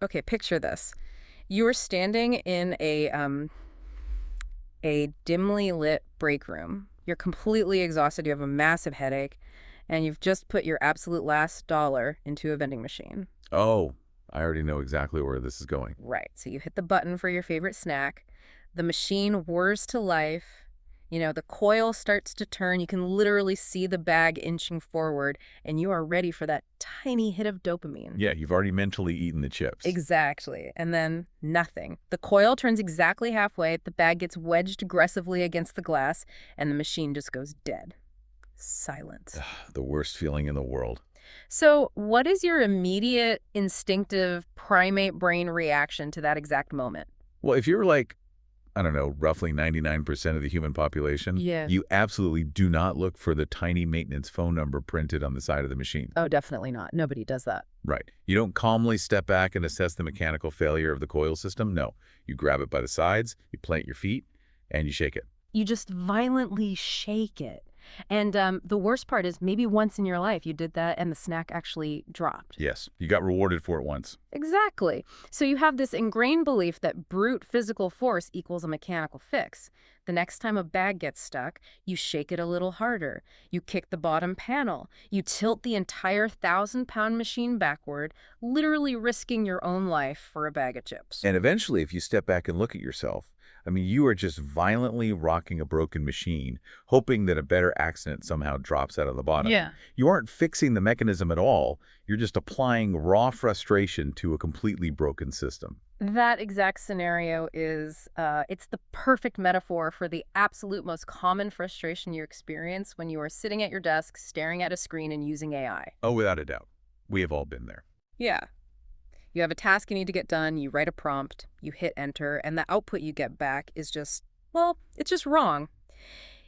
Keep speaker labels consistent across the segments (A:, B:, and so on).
A: Okay, picture this. You are standing in a dimly lit break room. You're completely exhausted. You have a massive headache, and you've just put your absolute last dollar into a vending machine.
B: Oh, I already know exactly where this is going.
A: Right. So you hit the button for your favorite snack. The machine whirs to life. The coil starts to turn. You can literally see the bag inching forward, and you are ready for that tiny hit of dopamine.
B: Yeah, you've already mentally eaten the chips.
A: Exactly. And then nothing. The coil turns exactly halfway, the bag gets wedged aggressively against the glass, and the machine just goes dead. Silent.
B: The worst feeling in the world.
A: So, what is your immediate, instinctive, primate brain reaction to that exact moment?
B: Well, if you're like, I don't know, roughly 99% of the human population,
A: Yeah.
B: you absolutely do not look for the tiny maintenance phone number printed on the side of the machine.
A: Oh, definitely not. Nobody does that.
B: Right. You don't calmly step back and assess the mechanical failure of the coil system. No. You grab it by the sides, you plant your feet, and you shake it.
A: You just violently shake it. And the worst part is maybe once in your life you did that and the snack actually dropped.
B: Yes. You got rewarded for it once.
A: Exactly. So you have this ingrained belief that brute physical force equals a mechanical fix. The next time a bag gets stuck, you shake it a little harder. You kick the bottom panel. You tilt the entire 1,000-pound machine backward, literally risking your own life for a bag of chips.
B: And eventually, if you step back and look at yourself, I mean, you are just violently rocking a broken machine, hoping that a better accident somehow drops out of the bottom.
A: Yeah.
B: You aren't fixing the mechanism at all. You're just applying raw frustration to a completely broken system.
A: That exact scenario is, it's the perfect metaphor for the absolute most common frustration you experience when you are sitting at your desk, staring at a screen and using AI.
B: Oh, without a doubt. We have all been there.
A: Yeah. You have a task you need to get done, you write a prompt, you hit enter, and the output you get back is just, well, it's just wrong.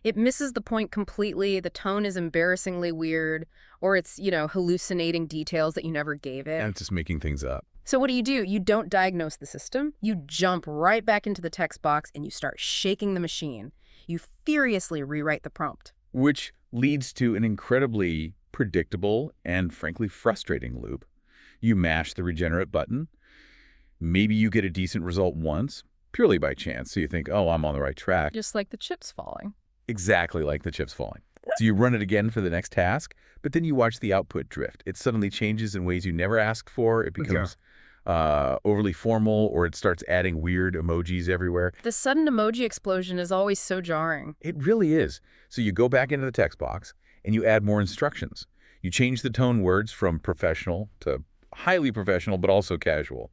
A: It misses the point completely, the tone is embarrassingly weird, or it's, hallucinating details that you never gave
B: And
A: it.
B: it's just making things up.
A: So what do? You don't diagnose the system. You jump right back into the text box and you start shaking the machine. You furiously rewrite the prompt.
B: Which leads to an incredibly predictable and frankly frustrating loop. You mash the regenerate button. Maybe you get a decent result once, purely by chance, so you think, oh, I'm on the right track.
A: Just like the chips falling.
B: Exactly like the chips falling. So you run it again for the next task, but then you watch the output drift. It suddenly changes in ways you never asked for. It becomes overly formal, or it starts adding weird emojis everywhere.
A: The sudden emoji explosion is always so jarring.
B: It really is. So you go back into the text box, and you add more instructions. You change the tone words from professional to highly professional, but also casual.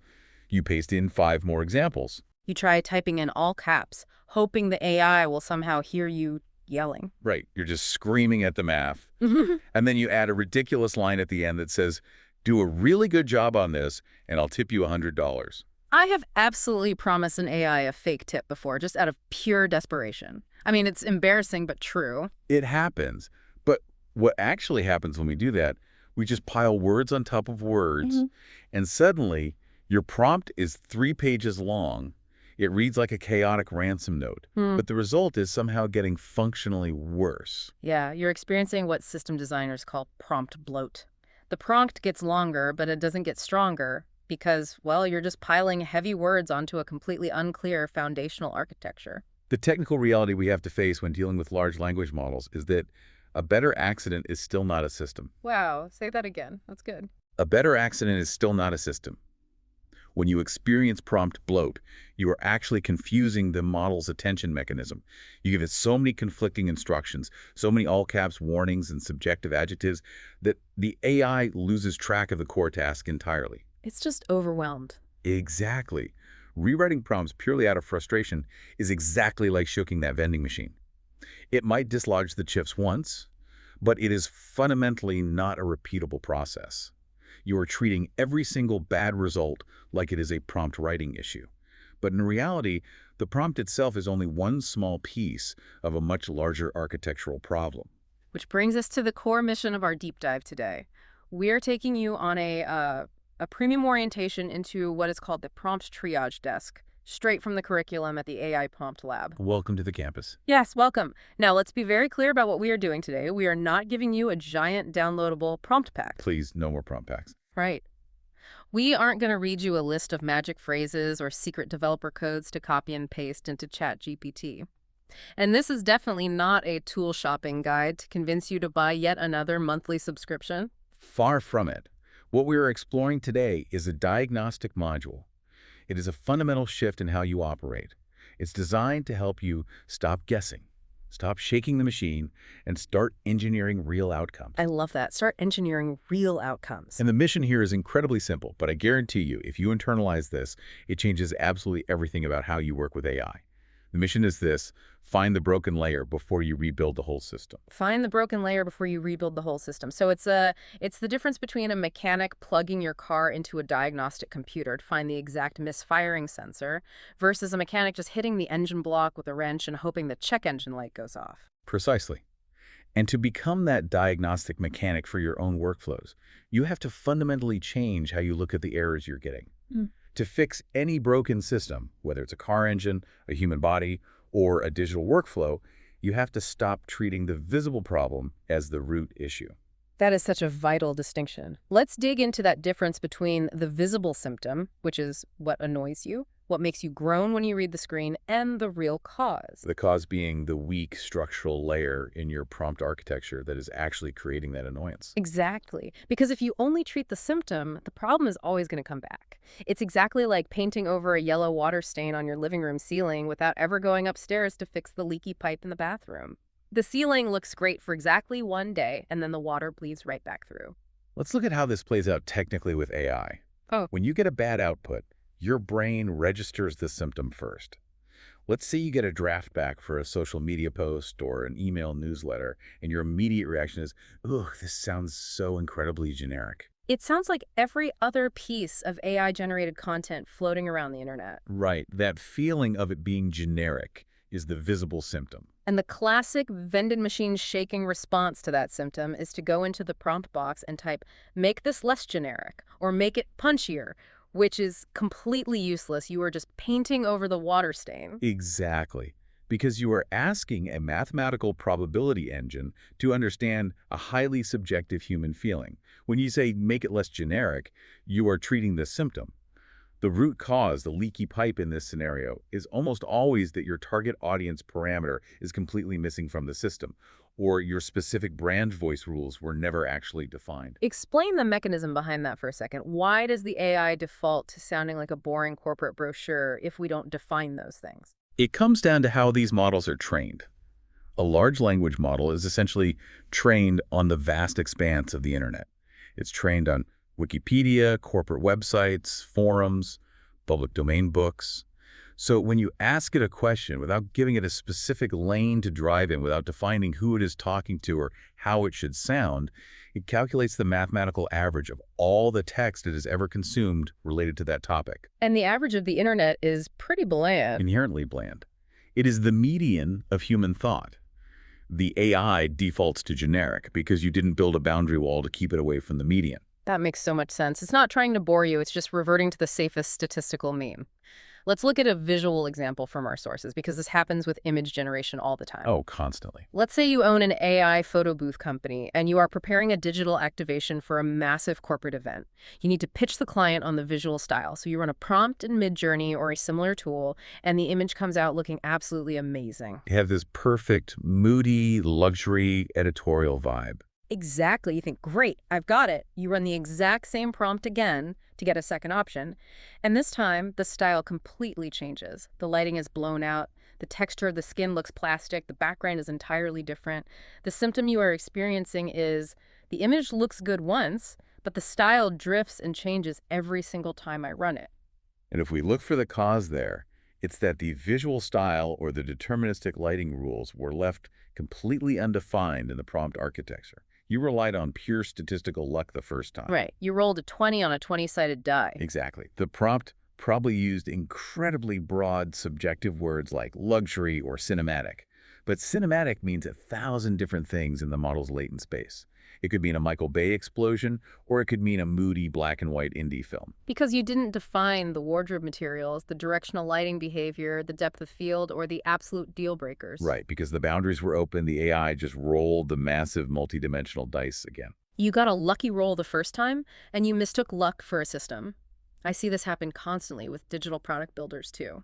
B: You paste in 5 more examples.
A: You try typing in all caps, hoping the AI will somehow hear you yelling.
B: Right. You're just screaming at the math. And then you add a ridiculous line at the end that says, do a really good job on this, and I'll tip you $100.
A: I have absolutely promised an AI a fake tip before, just out of pure desperation. I mean, it's embarrassing, but true.
B: It happens. But what actually happens when we do that, we just pile words on top of words, and suddenly your prompt is 3 pages long. It reads like a chaotic ransom note, but the result is somehow getting functionally worse.
A: Yeah, you're experiencing what system designers call prompt bloat. The prompt gets longer, but it doesn't get stronger because, well, you're just piling heavy words onto a completely unclear foundational architecture.
B: The technical reality we have to face when dealing with large language models is that a better accident is still not a system.
A: Wow, say that again. That's good.
B: A better accident is still not a system. When you experience prompt bloat, you are actually confusing the model's attention mechanism. You give it so many conflicting instructions, so many all-caps warnings and subjective adjectives that the AI loses track of the core task entirely.
A: It's just overwhelmed.
B: Exactly. Rewriting prompts purely out of frustration is exactly like shoking that vending machine. It might dislodge the chips once, but it is fundamentally not a repeatable process. You are treating every single bad result like it is a prompt writing issue. But in reality, the prompt itself is only one small piece of a much larger architectural problem.
A: Which brings us to the core mission of our deep dive today. We're taking you on a premium orientation into what is called the prompt triage desk, straight from the curriculum at the AI Prompt Lab.
B: Welcome to the campus.
A: Yes, welcome. Now, let's be very clear about what we are doing today. We are not giving you a giant downloadable prompt pack.
B: Please, no more prompt packs.
A: Right. We aren't going to read you a list of magic phrases or secret developer codes to copy and paste into ChatGPT. And this is definitely not a tool shopping guide to convince you to buy yet another monthly subscription.
B: Far from it. What we are exploring today is a diagnostic module. It is a fundamental shift in how you operate. It's designed to help you stop guessing, stop shaking the machine, and start engineering real outcomes.
A: I love that. Start engineering real outcomes.
B: And the mission here is incredibly simple, but I guarantee you, if you internalize this, it changes absolutely everything about how you work with AI. The mission is this: find the broken layer before you rebuild the whole system.
A: Find the broken layer before you rebuild the whole system. So it's the difference between a mechanic plugging your car into a diagnostic computer to find the exact misfiring sensor versus a mechanic just hitting the engine block with a wrench and hoping the check engine light goes off.
B: Precisely. And to become that diagnostic mechanic for your own workflows, you have to fundamentally change how you look at the errors you're getting. To fix any broken system, whether it's a car engine, a human body, or a digital workflow, you have to stop treating the visible problem as the root issue.
A: That is such a vital distinction. Let's dig into that difference between the visible symptom, which is what annoys you, what makes you groan when you read the screen, and the real cause.
B: The cause being the weak structural layer in your prompt architecture that is actually creating that annoyance.
A: Exactly. Because if you only treat the symptom, the problem is always going to come back. It's exactly like painting over a yellow water stain on your living room ceiling without ever going upstairs to fix the leaky pipe in the bathroom. The ceiling looks great for exactly one day, and then the water bleeds right back through.
B: Let's look at how this plays out technically with AI.
A: Oh,
B: When you get a bad output, your brain registers the symptom first. Let's say you get a draft back for a social media post or an email newsletter, and your immediate reaction is, ugh, this sounds so incredibly generic.
A: it sounds like every other piece of AI-generated content floating around the internet.
B: Right, that feeling of it being generic is the visible symptom.
A: And the classic vending machine shaking response to that symptom is to go into the prompt box and type, make this less generic, or make it punchier, which is completely useless. You are just painting over the water stain.
B: Exactly. Because you are asking a mathematical probability engine to understand a highly subjective human feeling. When you say make it less generic, you are treating the symptom. The root cause, the leaky pipe in this scenario, is almost always that your target audience parameter is completely missing from the system, or your specific brand voice rules were never actually defined.
A: Explain the mechanism behind that for a second. Why does the AI default to sounding like a boring corporate brochure if we don't define those things?
B: It comes down to how these models are trained. A large language model is essentially trained on the vast expanse of the internet. It's trained on Wikipedia, corporate websites, forums, public domain books. So when you ask it a question without giving it a specific lane to drive in, without defining who it is talking to or how it should sound, it calculates the mathematical average of all the text it has ever consumed related to that topic.
A: And the average of the internet is pretty bland.
B: Inherently bland. It is the median of human thought. The AI defaults to generic because you didn't build a boundary wall to keep it away from the median.
A: That makes so much sense. It's not trying to bore you, it's just reverting to the safest statistical mean. Let's look at a visual example from our sources, because this happens with image generation all the time.
B: Oh, constantly.
A: Let's say you own an AI photo booth company and you are preparing a digital activation for a massive corporate event. You need to pitch the client on the visual style, so you run a prompt in Midjourney or a similar tool, and the image comes out looking absolutely amazing.
B: You have this perfect, moody, luxury editorial vibe.
A: Exactly. You think, great, I've got it. You run the exact same prompt again to get a second option. And this time, the style completely changes. The lighting is blown out. The texture of the skin looks plastic. The background is entirely different. The symptom you are experiencing is the image looks good once, but the style drifts and changes every single time I run it.
B: And if we look for the cause there, it's that the visual style or the deterministic lighting rules were left completely undefined in the prompt architecture. You relied on pure statistical luck the first time.
A: Right. You rolled a 20 on a 20-sided die.
B: Exactly. The prompt probably used incredibly broad subjective words like luxury or cinematic. But cinematic means 1,000 different things in the model's latent space. It could mean a Michael Bay explosion, or it could mean a moody black and white indie film.
A: Because you didn't define the wardrobe materials, the directional lighting behavior, the depth of field, or the absolute deal breakers.
B: Right, because the boundaries were open, the AI just rolled the massive multidimensional dice again.
A: You got a lucky roll the first time, and you mistook luck for a system. I see this happen constantly with digital product builders too.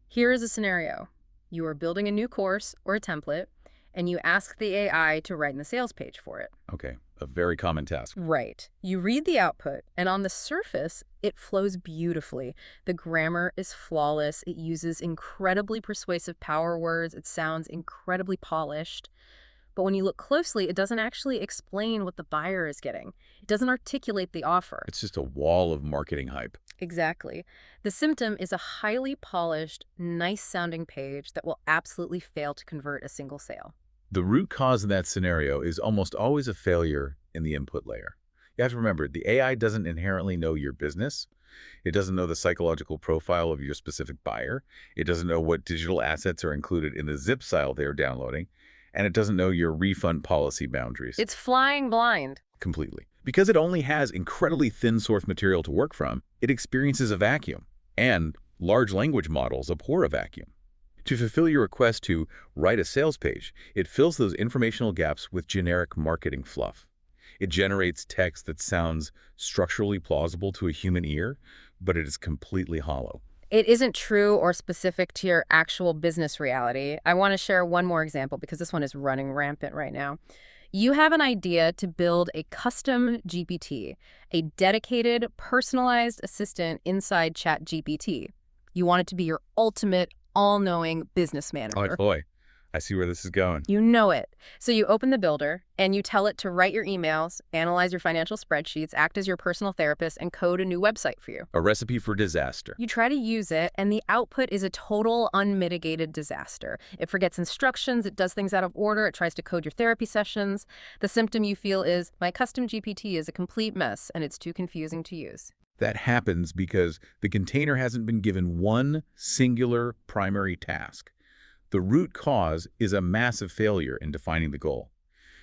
A: Here is a scenario. You are building a new course or a template, and you ask the AI to write in the sales page for it.
B: Okay, a very common task.
A: Right. You read the output, and on the surface, it flows beautifully. The grammar is flawless. It uses incredibly persuasive power words. It sounds incredibly polished. But when you look closely, it doesn't actually explain what the buyer is getting. It doesn't articulate the offer.
B: It's just a wall of marketing hype.
A: Exactly. The symptom is a highly polished, nice-sounding page that will absolutely fail to convert a single sale.
B: The root cause in that scenario is almost always a failure in the input layer. You have to remember, the AI doesn't inherently know your business. It doesn't know the psychological profile of your specific buyer. It doesn't know what digital assets are included in the zip file they're downloading. And it doesn't know your refund policy boundaries.
A: It's flying blind.
B: Completely. Because it only has incredibly thin source material to work from, it experiences a vacuum. And large language models abhor a vacuum. To fulfill your request to write a sales page, it fills those informational gaps with generic marketing fluff. It generates text that sounds structurally plausible to a human ear, but it is completely hollow.
A: It isn't true or specific to your actual business reality. I want to share one more example because this one is running rampant right now. You have an idea to build a custom GPT, a dedicated, personalized assistant inside ChatGPT. You want it to be your ultimate, all-knowing business manager.
B: Oh boy, I see where this is going.
A: You know it. So you open the builder and you tell it to write your emails, analyze your financial spreadsheets, act as your personal therapist, and code a new website for you.
B: A recipe for disaster.
A: You try to use it, and the output is a total unmitigated disaster. It forgets instructions, it does things out of order, it tries to code your therapy sessions. The symptom you feel is, my custom GPT is a complete mess, and it's too confusing to use.
B: That happens because the container hasn't been given one singular primary task. The root cause is a massive failure in defining the goal.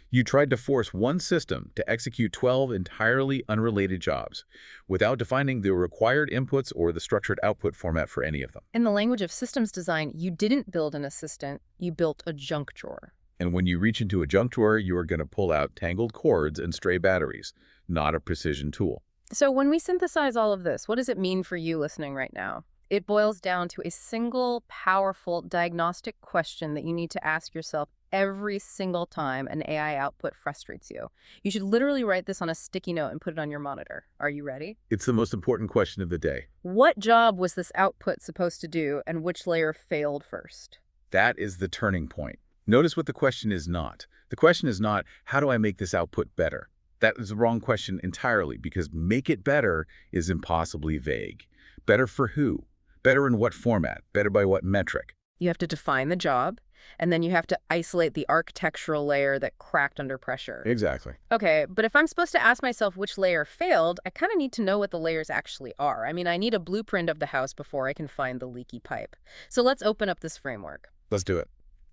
B: You tried to force one system to execute 12 entirely unrelated jobs without defining the required inputs or the structured output format for any of them.
A: In the language of systems design, you didn't build an assistant, you built a junk drawer.
B: And when you reach into a junk drawer, you are going to pull out tangled cords and stray batteries, not a precision tool.
A: So when we synthesize all of this, what does it mean for you listening right now? It boils down to a single, powerful diagnostic question that you need to ask yourself every single time an AI output frustrates you. You should literally write this on a sticky note and put it on your monitor. Are you ready?
B: It's the most important question of the day.
A: What job was this output supposed to do, and which layer failed first?
B: That is the turning point. Notice what the question is not. The question is not, how do I make this output better? That is the wrong question entirely, because make it better is impossibly vague. Better for who? Better in what format? Better by what metric?
A: You have to define the job, and then you have to isolate the architectural layer that cracked under pressure.
B: Exactly.
A: Okay, but if I'm supposed to ask myself which layer failed, I kind of need to know what the layers actually are. I mean, I need a blueprint of the house before I can find the leaky pipe. So let's open up this framework.
B: Let's do it.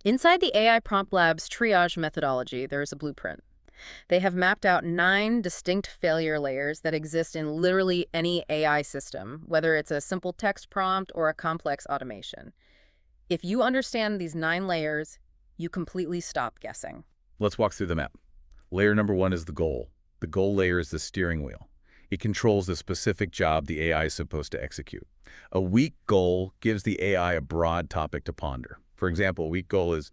A: Inside the AI Prompt Lab's triage methodology, there is a blueprint. They have mapped out 9 distinct failure layers that exist in literally any AI system, whether it's a simple text prompt or a complex automation. If you understand these 9 layers, you completely stop guessing.
B: Let's walk through the map. Layer number 1 is the goal. The goal layer is the steering wheel. It controls the specific job the AI is supposed to execute. A weak goal gives the AI a broad topic to ponder. For example, a weak goal is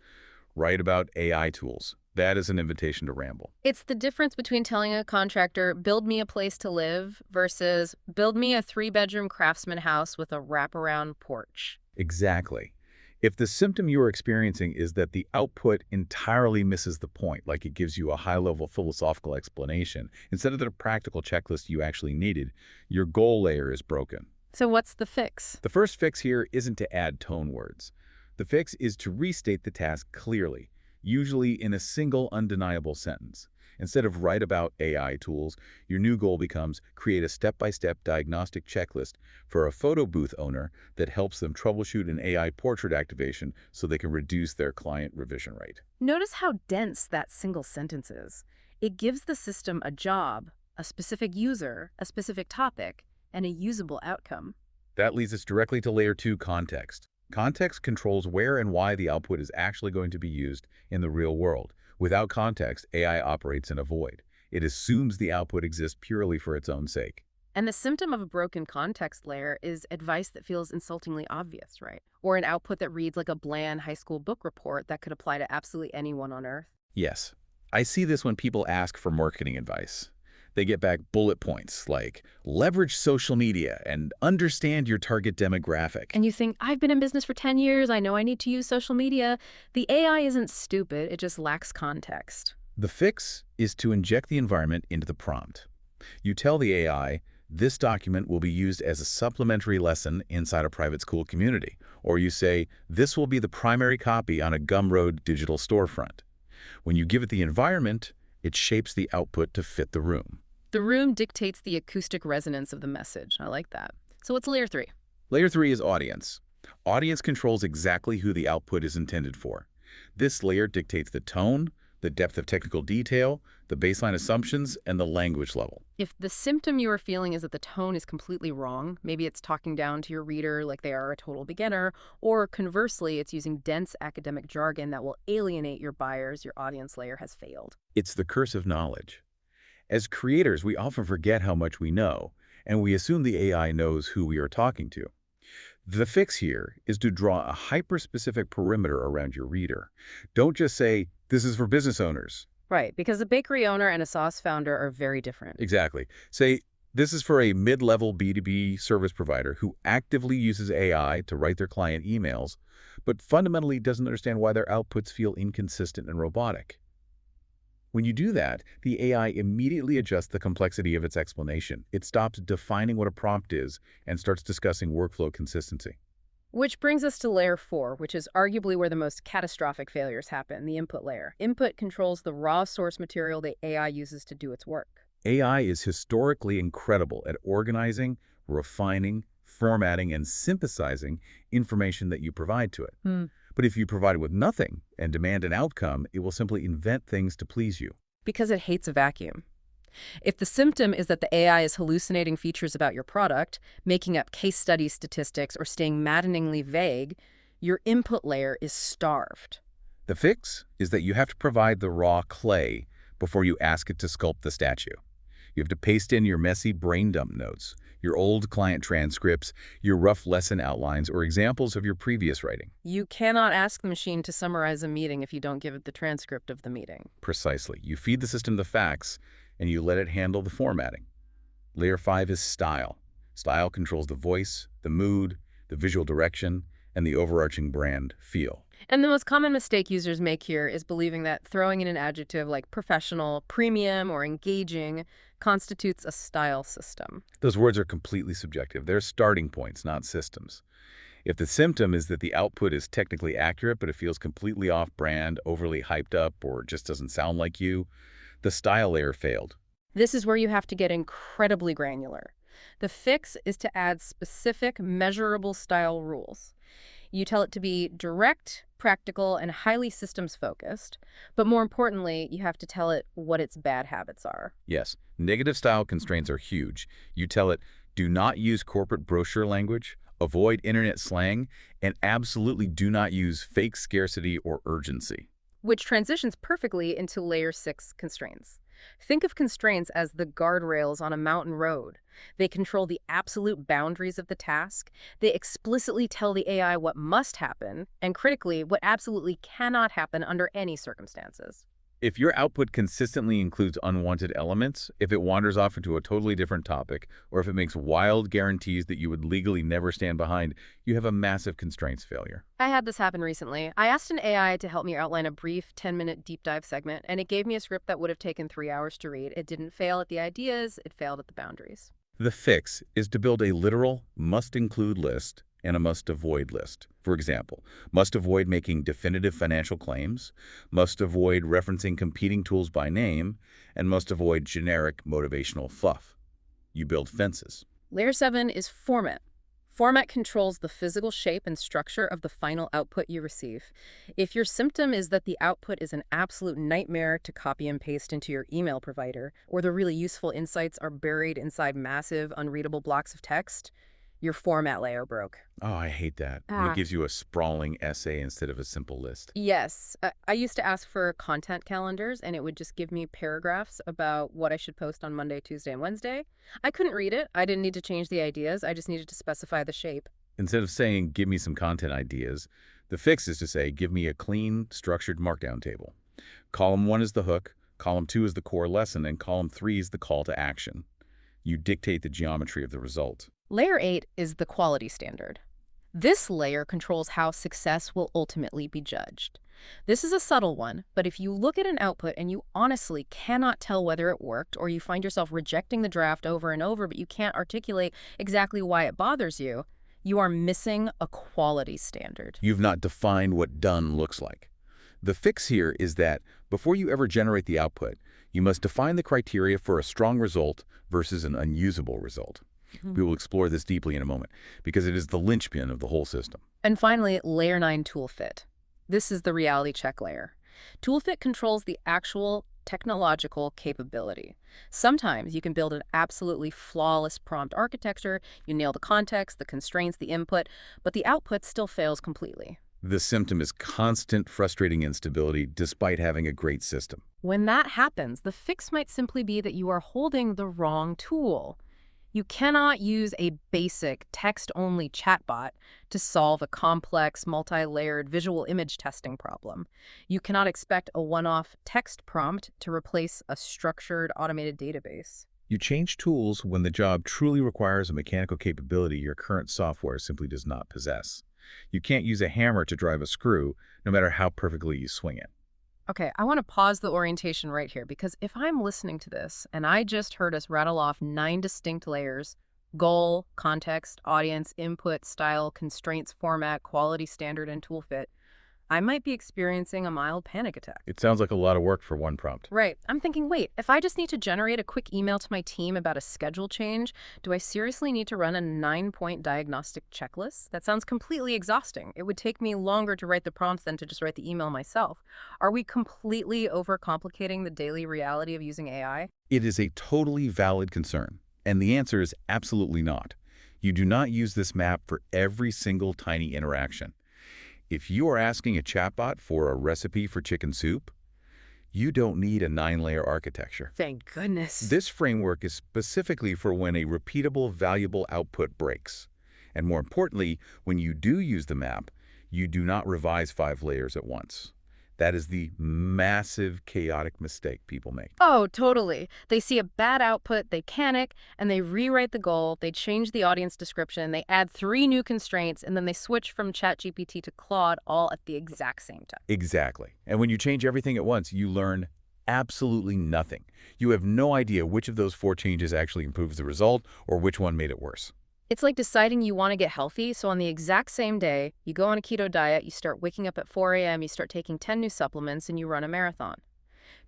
B: write about AI tools. That is an invitation to ramble.
A: It's the difference between telling a contractor, build me a place to live, versus build me a 3-bedroom craftsman house with a wraparound porch.
B: Exactly. If the symptom you are experiencing is that the output entirely misses the point, like it gives you a high-level philosophical explanation, instead of the practical checklist you actually needed, your goal layer is broken.
A: So what's the fix?
B: The first fix here isn't to add tone words. The fix is to restate the task clearly, usually in a single undeniable sentence. Instead of write about AI tools, your new goal becomes create a step-by-step diagnostic checklist for a photo booth owner that helps them troubleshoot an AI portrait activation so they can reduce their client revision rate.
A: Notice how dense that single sentence is. It gives the system a job, a specific user, a specific topic, and a usable outcome.
B: That leads us directly to layer 2, context. Context controls where and why the output is actually going to be used in the real world. Without context, AI operates in a void. It assumes the output exists purely for its own sake.
A: And the symptom of a broken context layer is advice that feels insultingly obvious, right? Or an output that reads like a bland high school book report that could apply to absolutely anyone on Earth.
B: Yes, I see this when people ask for marketing advice. They get back bullet points like leverage social media and understand your target demographic.
A: And you think, I've been in business for 10 years, I know I need to use social media. The AI isn't stupid, it just lacks context.
B: The fix is to inject the environment into the prompt. You tell the AI, this document will be used as a supplementary lesson inside a private school community. Or you say, this will be the primary copy on a Gumroad digital storefront. When you give it the environment, it shapes the output to fit the room.
A: The room dictates the acoustic resonance of the message. I like that. So what's layer 3?
B: Layer 3 is audience. Audience controls exactly who the output is intended for. This layer dictates the tone, the depth of technical detail, the baseline assumptions, and the language level.
A: If the symptom you are feeling is that the tone is completely wrong, maybe it's talking down to your reader like they are a total beginner, or conversely, it's using dense academic jargon that will alienate your buyers, your audience layer has failed.
B: It's the curse of knowledge. As creators, we often forget how much we know, and we assume the AI knows who we are talking to. The fix here is to draw a hyper-specific perimeter around your reader. Don't just say, this is for business owners.
A: Right, because a bakery owner and a sauce founder are very different.
B: Exactly. Say, this is for a mid-level B2B service provider who actively uses AI to write their client emails, but fundamentally doesn't understand why their outputs feel inconsistent and robotic. When you do that, the AI immediately adjusts the complexity of its explanation. It stops defining what a prompt is and starts discussing workflow consistency.
A: Which brings us to layer 4, which is arguably where the most catastrophic failures happen, the input layer. Input controls the raw source material the AI uses to do its work.
B: AI is historically incredible at organizing, refining, formatting, and synthesizing information that you provide to it. But if you provide it with nothing and demand an outcome, it will simply invent things to please you.
A: Because it hates a vacuum. If the symptom is that the AI is hallucinating features about your product, making up case study statistics, or staying maddeningly vague, your input layer is starved.
B: The fix is that you have to provide the raw clay before you ask it to sculpt the statue. You have to paste in your messy brain dump notes, your old client transcripts, your rough lesson outlines, or examples of your previous writing.
A: You cannot ask the machine to summarize a meeting if you don't give it the transcript of the meeting.
B: Precisely. You feed the system the facts, and you let it handle the formatting. Layer 5 is style. Style controls the voice, the mood, the visual direction, and the overarching brand feel.
A: And the most common mistake users make here is believing that throwing in an adjective like professional, premium, or engaging constitutes a style system.
B: Those words are completely subjective. They're starting points, not systems. If the symptom is that the output is technically accurate, but it feels completely off-brand, overly hyped up, or just doesn't sound like you, the style layer failed.
A: This is where you have to get incredibly granular. The fix is to add specific, measurable style rules. You tell it to be direct, practical, and highly systems-focused. But more importantly, you have to tell it what its bad habits are.
B: Yes, negative style constraints are huge. You tell it, do not use corporate brochure language, avoid internet slang, and absolutely do not use fake scarcity or urgency.
A: Which transitions perfectly into layer 6 constraints. Think of constraints as the guardrails on a mountain road. They control the absolute boundaries of the task. They explicitly tell the AI what must happen, and critically, what absolutely cannot happen under any circumstances.
B: If your output consistently includes unwanted elements, if it wanders off into a totally different topic, or if it makes wild guarantees that you would legally never stand behind, you have a massive constraints failure.
A: I had this happen recently. I asked an AI to help me outline a brief 10-minute deep dive segment, and it gave me a script that would have taken 3 hours to read. It didn't fail at the ideas, it failed at the boundaries.
B: The fix is to build a literal must-include list and a must-avoid list. For example, must avoid making definitive financial claims, must avoid referencing competing tools by name, and must avoid generic motivational fluff. You build fences.
A: Layer 7 is format. Format controls the physical shape and structure of the final output you receive. If your symptom is that the output is an absolute nightmare to copy and paste into your email provider, or the really useful insights are buried inside massive, unreadable blocks of text, Your format layer broke.
B: Oh, I hate that. When it
A: Ah.
B: gives you a sprawling essay instead of a simple list.
A: Yes. I used to ask for content calendars, and it would just give me paragraphs about what I should post on Monday, Tuesday, and Wednesday. I couldn't read it. I didn't need to change the ideas. I just needed to specify the shape.
B: Instead of saying, give me some content ideas, the fix is to say, give me a clean, structured markdown table. Column 1 is the hook, column 2 is the core lesson, and column 3 is the call to action. You dictate the geometry of the result.
A: Layer 8 is the quality standard. This layer controls how success will ultimately be judged. This is a subtle one, but if you look at an output and you honestly cannot tell whether it worked, or you find yourself rejecting the draft over and over, but you can't articulate exactly why it bothers you, you are missing a quality standard.
B: You've not defined what done looks like. The fix here is that before you ever generate the output, you must define the criteria for a strong result versus an unusable result. We will explore this deeply in a moment because it is the linchpin of the whole system.
A: And finally, Layer 9 toolfit. This is the reality check layer. Toolfit controls the actual technological capability. Sometimes you can build an absolutely flawless prompt architecture, you nail the context, the constraints, the input, but the output still fails completely.
B: The symptom is constant, frustrating instability despite having a great system.
A: When that happens, the fix might simply be that you are holding the wrong tool. You cannot use a basic text-only chatbot to solve a complex, multi-layered visual image testing problem. You cannot expect a one-off text prompt to replace a structured, automated database.
B: You change tools when the job truly requires a mechanical capability your current software simply does not possess. You can't use a hammer to drive a screw, no matter how perfectly you swing it.
A: Okay, I want to pause the orientation right here because if I'm listening to this and I just heard us rattle off 9 distinct layers, goal, context, audience, input, style, constraints, format, quality standard, and toolfit, I might be experiencing a mild panic attack.
B: It sounds like a lot of work for one prompt.
A: Right. I'm thinking, wait, if I just need to generate a quick email to my team about a schedule change, do I seriously need to run a 9-point diagnostic checklist? That sounds completely exhausting. It would take me longer to write the prompt than to just write the email myself. Are we completely overcomplicating the daily reality of using AI?
B: It is a totally valid concern, and the answer is absolutely not. You do not use this map for every single tiny interaction. If you are asking a chatbot for a recipe for chicken soup, you don't need a 9-layer architecture.
A: Thank goodness.
B: This framework is specifically for when a repeatable, valuable output breaks. And more importantly, when you do use the map, you do not revise 5 layers at once. That is the massive, chaotic mistake people make.
A: Oh, totally. They see a bad output, they panic, and they rewrite the goal, they change the audience description, they add 3 new constraints, and then they switch from ChatGPT to Claude all at the exact same time.
B: Exactly. And when you change everything at once, you learn absolutely nothing. You have no idea which of those 4 changes actually improves the result or which one made it worse.
A: It's like deciding you want to get healthy, so on the exact same day, you go on a keto diet, you start waking up at 4 a.m., you start taking 10 new supplements, and you run a marathon.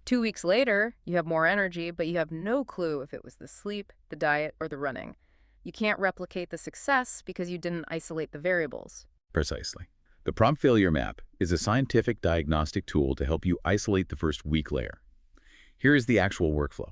A: 2 weeks later, you have more energy, but you have no clue if it was the sleep, the diet, or the running. You can't replicate the success because you didn't isolate the variables.
B: Precisely. The prompt failure map is a scientific diagnostic tool to help you isolate the first weak layer. Here is the actual workflow.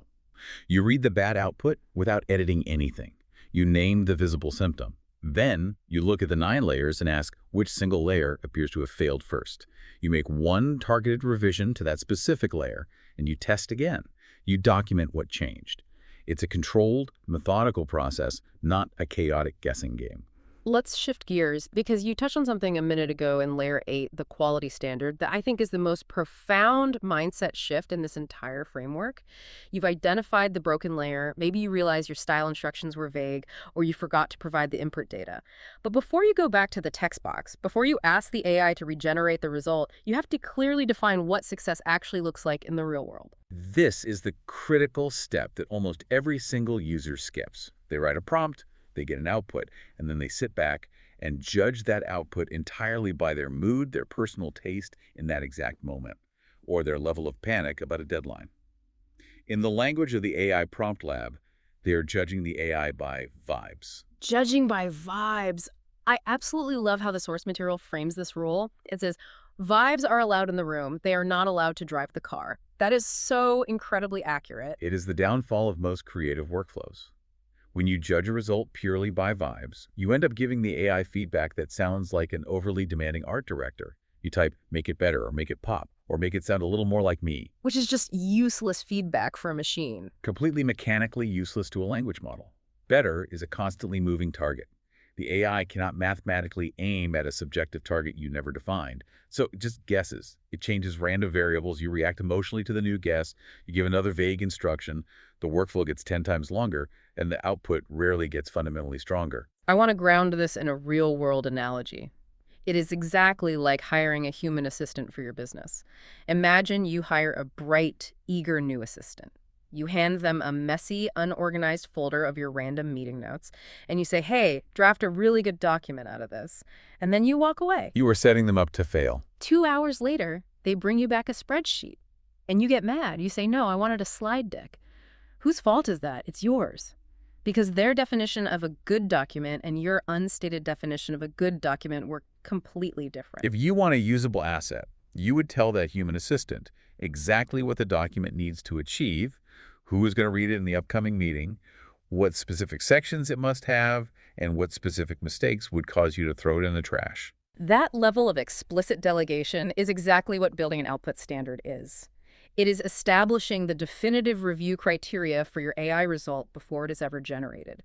B: You read the bad output without editing anything. You name the visible symptom. Then, you look at the 9 layers and ask which single layer appears to have failed first. You make one targeted revision to that specific layer, and you test again. You document what changed. It's a controlled, methodical process, not a chaotic guessing game.
A: Let's shift gears because you touched on something a minute ago in Layer 8, the quality standard, that I think is the most profound mindset shift in this entire framework. You've identified the broken layer. Maybe you realize your style instructions were vague or you forgot to provide the input data. But before you go back to the text box, before you ask the AI to regenerate the result, you have to clearly define what success actually looks like in the real world.
B: This is the critical step that almost every single user skips. They write a prompt, they get an output, and then they sit back and judge that output entirely by their mood, their personal taste in that exact moment, or their level of panic about a deadline. In the language of the AI prompt lab, they are judging the AI by vibes.
A: Judging by vibes. I absolutely love how the source material frames this rule. It says, vibes are allowed in the room. They are not allowed to drive the car. That is so incredibly accurate.
B: It is the downfall of most creative workflows. When you judge a result purely by vibes, you end up giving the AI feedback that sounds like an overly demanding art director. You type, make it better, or make it pop, or make it sound a little more like me.
A: Which is just useless feedback for a machine.
B: Completely mechanically useless to a language model. Better is a constantly moving target. The AI cannot mathematically aim at a subjective target you never defined, so it just guesses. It changes random variables, you react emotionally to the new guess, you give another vague instruction, the workflow gets 10 times longer, and the output rarely gets fundamentally stronger.
A: I want to ground this in a real-world analogy. It is exactly like hiring a human assistant for your business. Imagine you hire a bright, eager new assistant. You hand them a messy, unorganized folder of your random meeting notes, and you say, hey, draft a really good document out of this. And then you walk away.
B: You are setting them up to fail.
A: 2 hours later, they bring you back a spreadsheet. And you get mad. You say, no, I wanted a slide deck. Whose fault is that? It's yours. Because their definition of a good document and your unstated definition of a good document were completely different.
B: If you want a usable asset, you would tell that human assistant exactly what the document needs to achieve, who is going to read it in the upcoming meeting, what specific sections it must have, and what specific mistakes would cause you to throw it in the trash.
A: That level of explicit delegation is exactly what building an output standard is. It is establishing the definitive review criteria for your AI result before it is ever generated.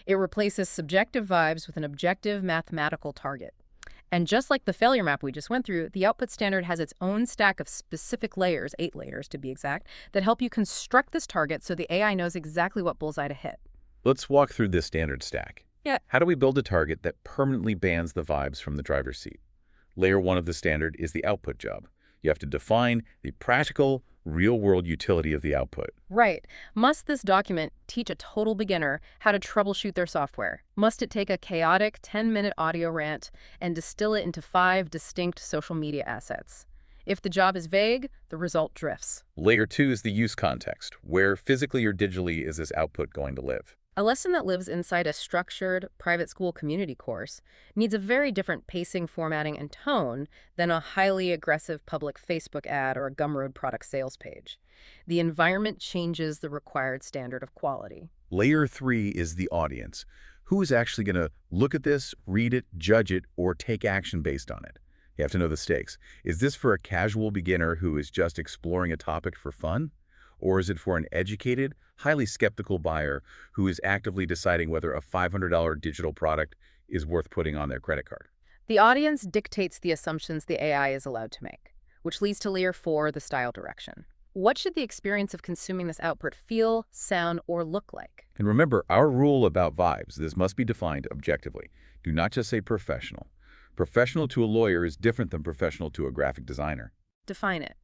A: It replaces subjective vibes with an objective mathematical target. And just like the failure map we just went through, the output standard has its own stack of specific layers, 8 layers to be exact, that help you construct this target so the AI knows exactly what bullseye to hit.
B: Let's walk through this standard stack.
A: Yeah.
B: How do we build a target that permanently bans the vibes from the driver's seat? Layer 1 of the standard is the output job. You have to define the practical, real-world utility of the output.
A: Right. Must this document teach a total beginner how to troubleshoot their software? Must it take a chaotic 10-minute audio rant and distill it into 5 distinct social media assets? If the job is vague, the result drifts.
B: Layer 2 is the use context. Where physically or digitally is this output going to live?
A: A lesson that lives inside a structured, private school community course needs a very different pacing, formatting, and tone than a highly aggressive public Facebook ad or a Gumroad product sales page. The environment changes the required standard of quality.
B: Layer 3 is the audience. Who is actually going to look at this, read it, judge it, or take action based on it? You have to know the stakes. Is this for a casual beginner who is just exploring a topic for fun? Or is it for an educated, highly skeptical buyer who is actively deciding whether a $500 digital product is worth putting on their credit card?
A: The audience dictates the assumptions the AI is allowed to make, which leads to layer 4, the style direction. What should the experience of consuming this output feel, sound, or look like?
B: And remember, our rule about vibes, this must be defined objectively. Do not just say professional. Professional to a lawyer is different than professional to a graphic designer.
A: Define it.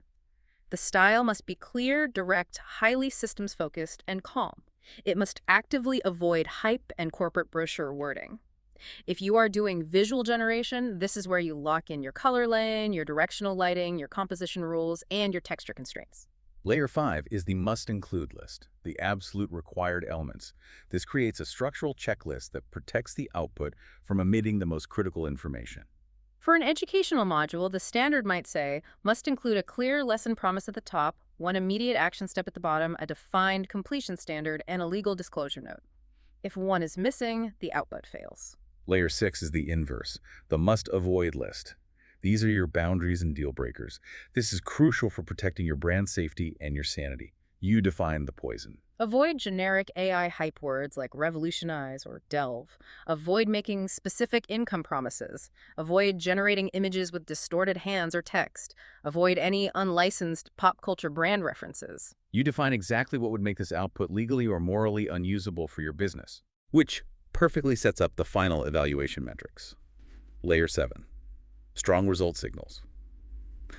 A: The style must be clear, direct, highly systems-focused, and calm. It must actively avoid hype and corporate brochure wording. If you are doing visual generation, this is where you lock in your color lane, your directional lighting, your composition rules, and your texture constraints.
B: Layer 5 is the must-include list, the absolute required elements. This creates a structural checklist that protects the output from omitting the most critical information.
A: For an educational module, the standard might say, must include a clear lesson promise at the top, one immediate action step at the bottom, a defined completion standard, and a legal disclosure note. If one is missing, the output fails.
B: Layer 6 is the inverse, the must-avoid list. These are your boundaries and deal breakers. This is crucial for protecting your brand safety and your sanity. You define the poison.
A: Avoid generic AI hype words like revolutionize or delve. Avoid making specific income promises. Avoid generating images with distorted hands or text. Avoid any unlicensed pop culture brand references.
B: You define exactly what would make this output legally or morally unusable for your business, which perfectly sets up the final evaluation metrics. Layer 7. Strong result signals.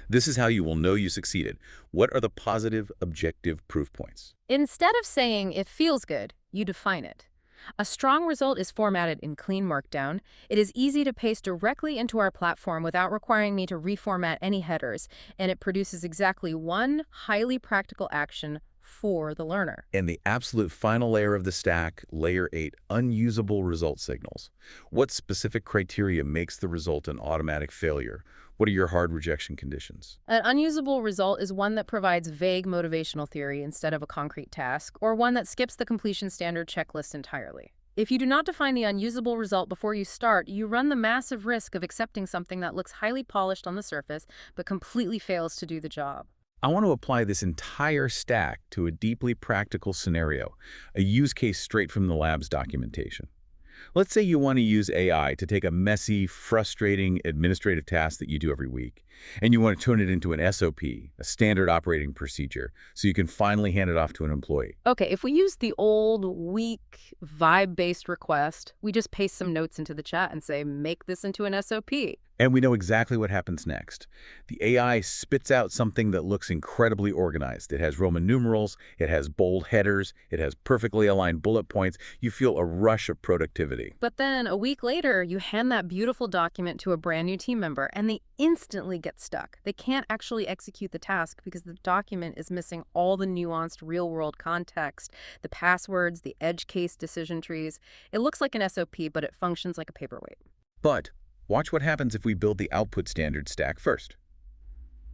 B: This is how you will know you succeeded. What are the positive, objective proof points?
A: Instead of saying it feels good, you define it. A strong result is formatted in clean Markdown. It is easy to paste directly into our platform without requiring me to reformat any headers, and it produces exactly one highly practical action for the learner.
B: And the absolute final layer of the stack, layer 8, unusable result signals. What specific criteria makes the result an automatic failure? What are your hard rejection conditions?
A: An unusable result is one that provides vague motivational theory instead of a concrete task, or one that skips the completion standard checklist entirely. If you do not define the unusable result before you start, you run the massive risk of accepting something that looks highly polished on the surface but completely fails to do the job.
B: I want to apply this entire stack to a deeply practical scenario, a use case straight from the lab's documentation. Let's say you want to use AI to take a messy, frustrating administrative task that you do every week, and you want to turn it into an SOP, a standard operating procedure, so you can finally hand it off to an employee.
A: Okay, if we use the old, weak, vibe-based request, we just paste some notes into the chat and say, make this into an SOP.
B: And we know exactly what happens next. The AI spits out something that looks incredibly organized. It has Roman numerals, it has bold headers, it has perfectly aligned bullet points. You feel a rush of productivity.
A: But then a week later, you hand that beautiful document to a brand new team member and they instantly get stuck. They can't actually execute the task because the document is missing all the nuanced real-world context, the passwords, the edge case decision trees. It looks like an SOP, but it functions like a paperweight.
B: But watch what happens if we build the output standard stack first.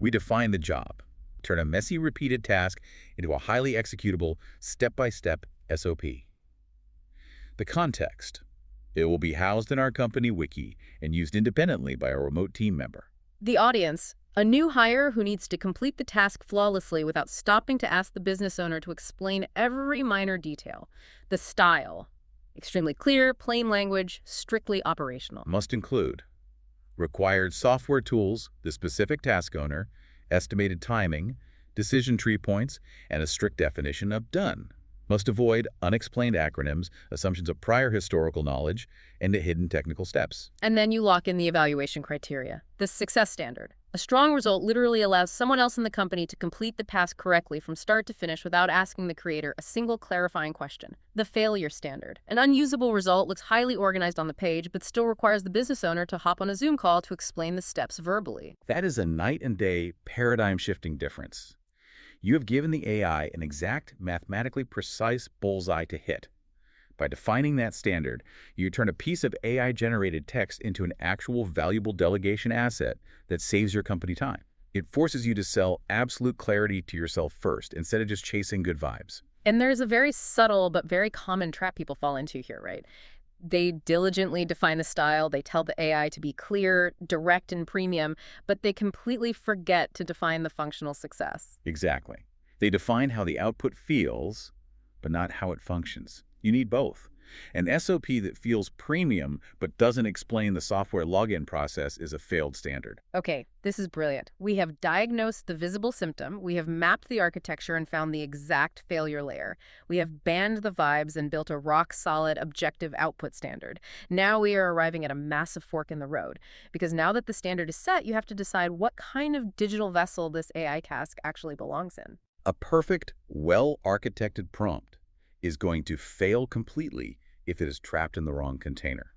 B: We define the job, turn a messy repeated task into a highly executable step-by-step SOP. The context. It will be housed in our company wiki and used independently by a remote team member.
A: The audience, a new hire who needs to complete the task flawlessly without stopping to ask the business owner to explain every minor detail. The style. Extremely clear, plain language, strictly operational.
B: Must include required software tools, the specific task owner, estimated timing, decision tree points, and a strict definition of done. Must avoid unexplained acronyms, assumptions of prior historical knowledge, and the hidden technical steps.
A: And then you lock in the evaluation criteria, the success standard. A strong result literally allows someone else in the company to complete the task correctly from start to finish without asking the creator a single clarifying question. The failure standard. An unusable result looks highly organized on the page, but still requires the business owner to hop on a Zoom call to explain the steps verbally.
B: That is a night and day paradigm-shifting difference. You have given the AI an exact, mathematically precise bullseye to hit. By defining that standard, you turn a piece of AI-generated text into an actual valuable delegation asset that saves your company time. It forces you to sell absolute clarity to yourself first, instead of just chasing good vibes.
A: And there's a very subtle but very common trap people fall into here, right? They diligently define the style, they tell the AI to be clear, direct, and premium, but they completely forget to define the functional success.
B: Exactly. They define how the output feels, but not how it functions. You need both. An SOP that feels premium but doesn't explain the software login process is a failed standard.
A: Okay, this is brilliant. We have diagnosed the visible symptom, we have mapped the architecture and found the exact failure layer. We have banned the vibes and built a rock-solid, objective output standard. Now we are arriving at a massive fork in the road, because now that the standard is set, you have to decide what kind of digital vessel this AI task actually belongs in.
B: A perfect, well-architected prompt is going to fail completely if it is trapped in the wrong container.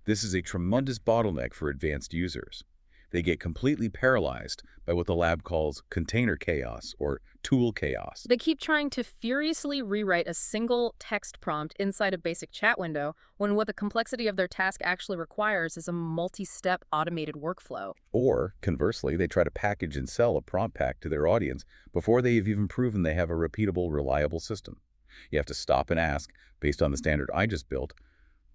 B: This is a tremendous bottleneck for advanced users. They get completely paralyzed by what the lab calls container chaos or tool chaos.
A: They keep trying to furiously rewrite a single text prompt inside a basic chat window when what the complexity of their task actually requires is a multi-step automated workflow.
B: Or, conversely, they try to package and sell a prompt pack to their audience before they have even proven they have a repeatable, reliable system. You have to stop and ask, based on the standard I just built,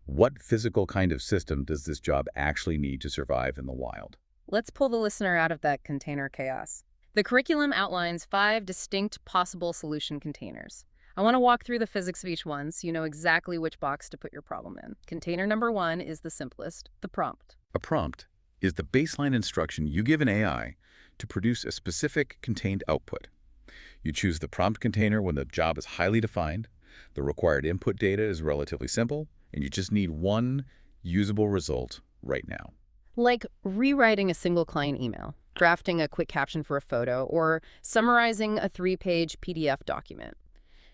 B: what physical kind of system does this job actually need to survive in the wild?
A: Let's pull the listener out of that container chaos. The curriculum outlines 5 distinct possible solution containers. I want to walk through the physics of each one so you know exactly which box to put your problem in. Container number 1 is the simplest, the prompt.
B: A prompt is the baseline instruction you give an AI to produce a specific contained output. You choose the prompt container when the job is highly defined, the required input data is relatively simple, and you just need one usable result right now.
A: Like rewriting a single client email, drafting a quick caption for a photo, or summarizing a 3-page PDF document.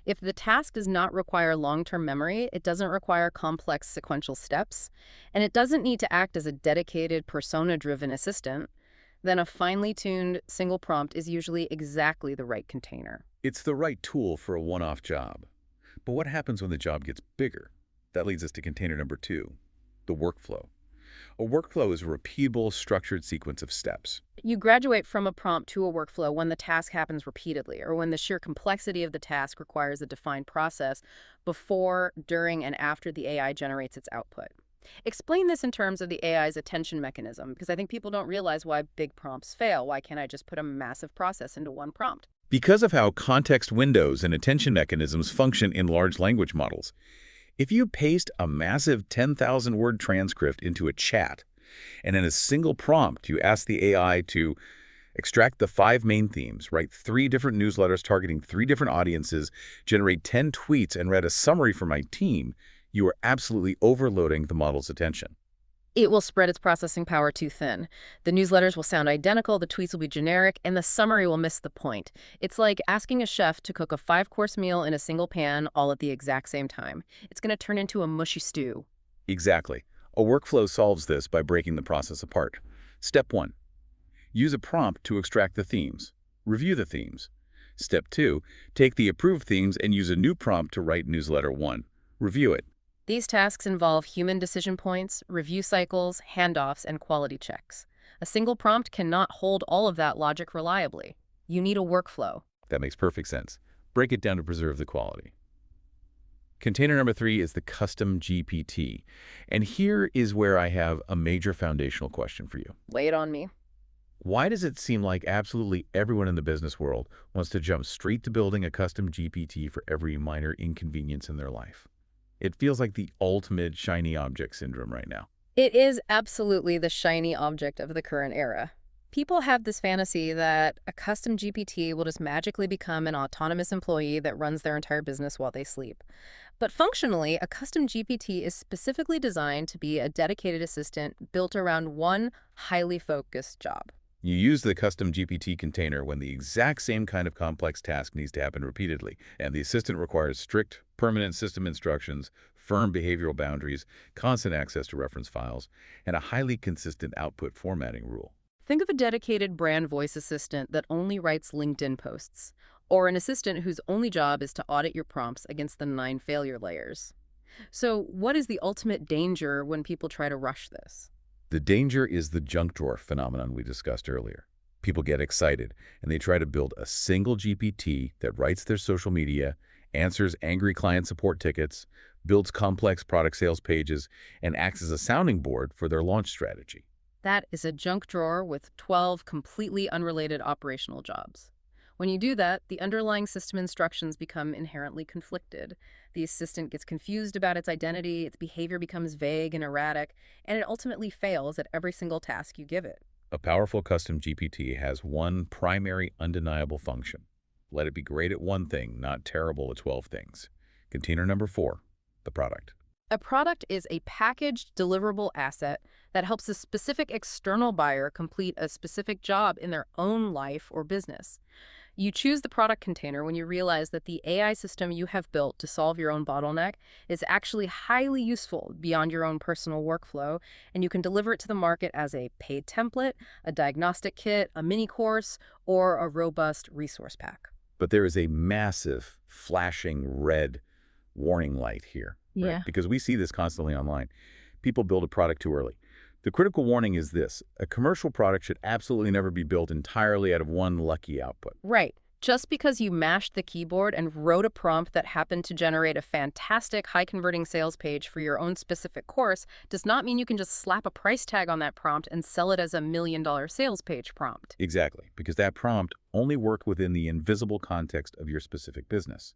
A: If the task does not require long-term memory, it doesn't require complex sequential steps, and it doesn't need to act as a dedicated persona-driven assistant, then a finely tuned single prompt is usually exactly the right container.
B: It's the right tool for a one-off job. But what happens when the job gets bigger? That leads us to container number 2, the workflow. A workflow is a repeatable, structured sequence of steps.
A: You graduate from a prompt to a workflow when the task happens repeatedly or when the sheer complexity of the task requires a defined process before, during, and after the AI generates its output. Explain this in terms of the AI's attention mechanism, because I think people don't realize why big prompts fail. Why can't I just put a massive process into one prompt?
B: Because of how context windows and attention mechanisms function in large language models, if you paste a massive 10,000-word transcript into a chat, and in a single prompt you ask the AI to extract the 5 main themes, write 3 different newsletters targeting 3 different audiences, generate 10 tweets, and read a summary for my team, you are absolutely overloading the model's attention.
A: It will spread its processing power too thin. The newsletters will sound identical, the tweets will be generic, and the summary will miss the point. It's like asking a chef to cook a 5-course meal in a single pan all at the exact same time. It's going to turn into a mushy stew.
B: Exactly. A workflow solves this by breaking the process apart. Step 1. Use a prompt to extract the themes. Review the themes. Step 2. Take the approved themes and use a new prompt to write newsletter 1. Review it.
A: These tasks involve human decision points, review cycles, handoffs, and quality checks. A single prompt cannot hold all of that logic reliably. You need a workflow.
B: That makes perfect sense. Break it down to preserve the quality. Container number 3 is the custom GPT. And here is where I have a major foundational question for you.
A: Lay it on me.
B: Why does it seem like absolutely everyone in the business world wants to jump straight to building a custom GPT for every minor inconvenience in their life? It feels like the ultimate shiny object syndrome right now.
A: It is absolutely the shiny object of the current era. People have this fantasy that a custom GPT will just magically become an autonomous employee that runs their entire business while they sleep. But functionally, a custom GPT is specifically designed to be a dedicated assistant built around one highly focused job.
B: You use the custom GPT container when the exact same kind of complex task needs to happen repeatedly, and the assistant requires strict, permanent system instructions, firm behavioral boundaries, constant access to reference files, and a highly consistent output formatting rule.
A: Think of a dedicated brand voice assistant that only writes LinkedIn posts, or an assistant whose only job is to audit your prompts against the 9 failure layers. So what is the ultimate danger when people try to rush this?
B: The danger is the junk drawer phenomenon we discussed earlier. People get excited, and they try to build a single GPT that writes their social media, answers angry client support tickets, builds complex product sales pages, and acts as a sounding board for their launch strategy.
A: That is a junk drawer with 12 completely unrelated operational jobs. When you do that, the underlying system instructions become inherently conflicted. The assistant gets confused about its identity, its behavior becomes vague and erratic, and it ultimately fails at every single task you give it.
B: A powerful custom GPT has one primary undeniable function. Let it be great at one thing, not terrible at 12 things. Container number 4, the product.
A: A product is a packaged, deliverable asset that helps a specific external buyer complete a specific job in their own life or business. You choose the product container when you realize that the AI system you have built to solve your own bottleneck is actually highly useful beyond your own personal workflow, and you can deliver it to the market as a paid template, a diagnostic kit, a mini course, or a robust resource pack.
B: But there is a massive, flashing red warning light here. Right?
A: Yeah.
B: Because we see this constantly online. People build a product too early. The critical warning is this: a commercial product should absolutely never be built entirely out of one lucky output.
A: Right. Just because you mashed the keyboard and wrote a prompt that happened to generate a fantastic high-converting sales page for your own specific course does not mean you can just slap a price tag on that prompt and sell it as a $1,000,000 sales page prompt.
B: Exactly, because that prompt only worked within the invisible context of your specific business.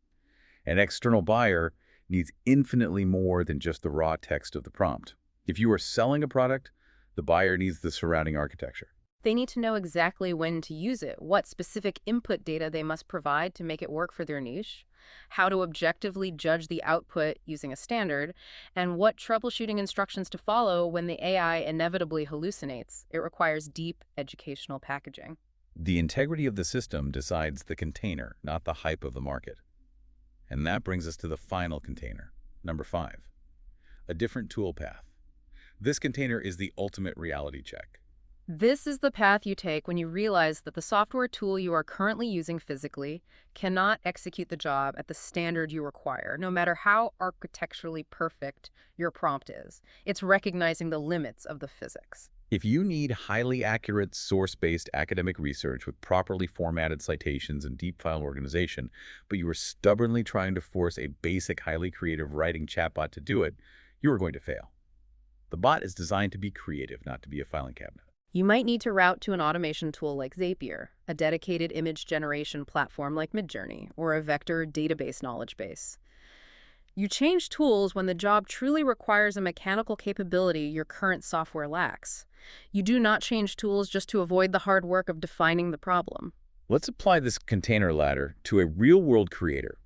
B: An external buyer needs infinitely more than just the raw text of the prompt. If you are selling a product, the buyer needs the surrounding architecture.
A: They need to know exactly when to use it, what specific input data they must provide to make it work for their niche, how to objectively judge the output using a standard, and what troubleshooting instructions to follow when the AI inevitably hallucinates. It requires deep educational packaging.
B: The integrity of the system decides the container, not the hype of the market. And that brings us to the final container, number 5, a different toolpath. This container is the ultimate reality check.
A: This is the path you take when you realize that the software tool you are currently using physically cannot execute the job at the standard you require, no matter how architecturally perfect your prompt is. It's recognizing the limits of the physics.
B: If you need highly accurate, source-based academic research with properly formatted citations and deep file organization, but you are stubbornly trying to force a basic, highly creative writing chatbot to do it, you are going to fail. The bot is designed to be creative, not to be a filing cabinet.
A: You might need to route to an automation tool like Zapier, a dedicated image generation platform like Midjourney, or a vector database knowledge base. You change tools when the job truly requires a mechanical capability your current software lacks. You do not change tools just to avoid the hard work of defining the problem.
B: Let's apply this container ladder to a real-world creator.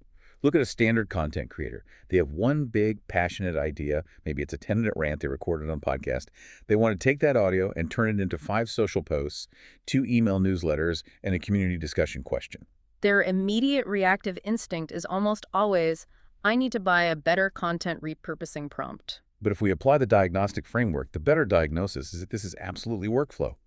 B: Look at a standard content creator. They have one big, passionate idea. Maybe it's a 10-minute rant they recorded on podcast. They want to take that audio and turn it into 5 social posts, 2 email newsletters, and a community discussion question.
A: Their immediate reactive instinct is almost always, I need to buy a better content repurposing prompt.
B: But if we apply the diagnostic framework, the better diagnosis is that this is absolutely workflow.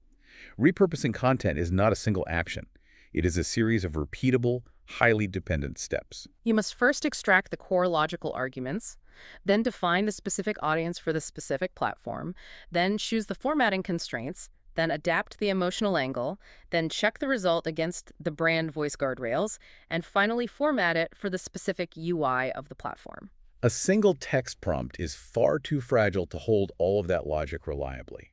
B: Repurposing content is not a single action. It is a series of repeatable, highly dependent steps.
A: You must first extract the core logical arguments, then define the specific audience for the specific platform, then choose the formatting constraints, then adapt the emotional angle, then check the result against the brand voice guardrails, and finally format it for the specific UI of the platform.
B: A single text prompt is far too fragile to hold all of that logic reliably.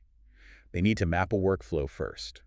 B: They need to map a workflow first.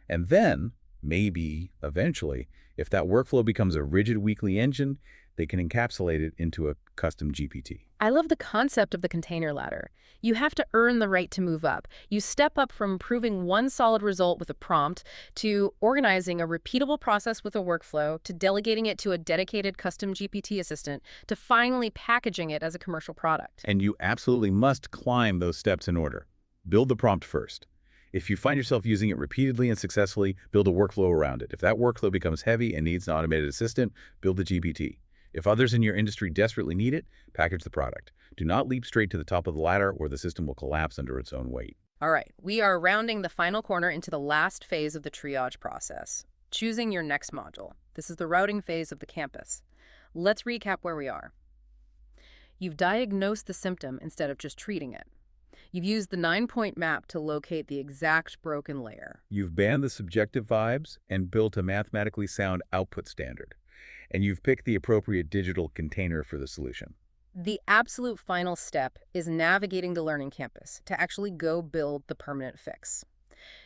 B: And then, maybe, eventually, if that workflow becomes a rigid weekly engine, they can encapsulate it into a custom GPT.
A: I love the concept of the container ladder. You have to earn the right to move up. You step up from proving one solid result with a prompt to organizing a repeatable process with a workflow to delegating it to a dedicated custom GPT assistant to finally packaging it as a commercial product.
B: And you absolutely must climb those steps in order. Build the prompt first. If you find yourself using it repeatedly and successfully, build a workflow around it. If that workflow becomes heavy and needs an automated assistant, build the GPT. If others in your industry desperately need it, package the product. Do not leap straight to the top of the ladder or the system will collapse under its own weight.
A: All right, we are rounding the final corner into the last phase of the triage process, choosing your next module. This is the routing phase of the campus. Let's recap where we are. You've diagnosed the symptom instead of just treating it. You've used the 9-point map to locate the exact broken layer.
B: You've banned the subjective vibes and built a mathematically sound output standard. And you've picked the appropriate digital container for the solution.
A: The absolute final step is navigating the learning campus to actually go build the permanent fix.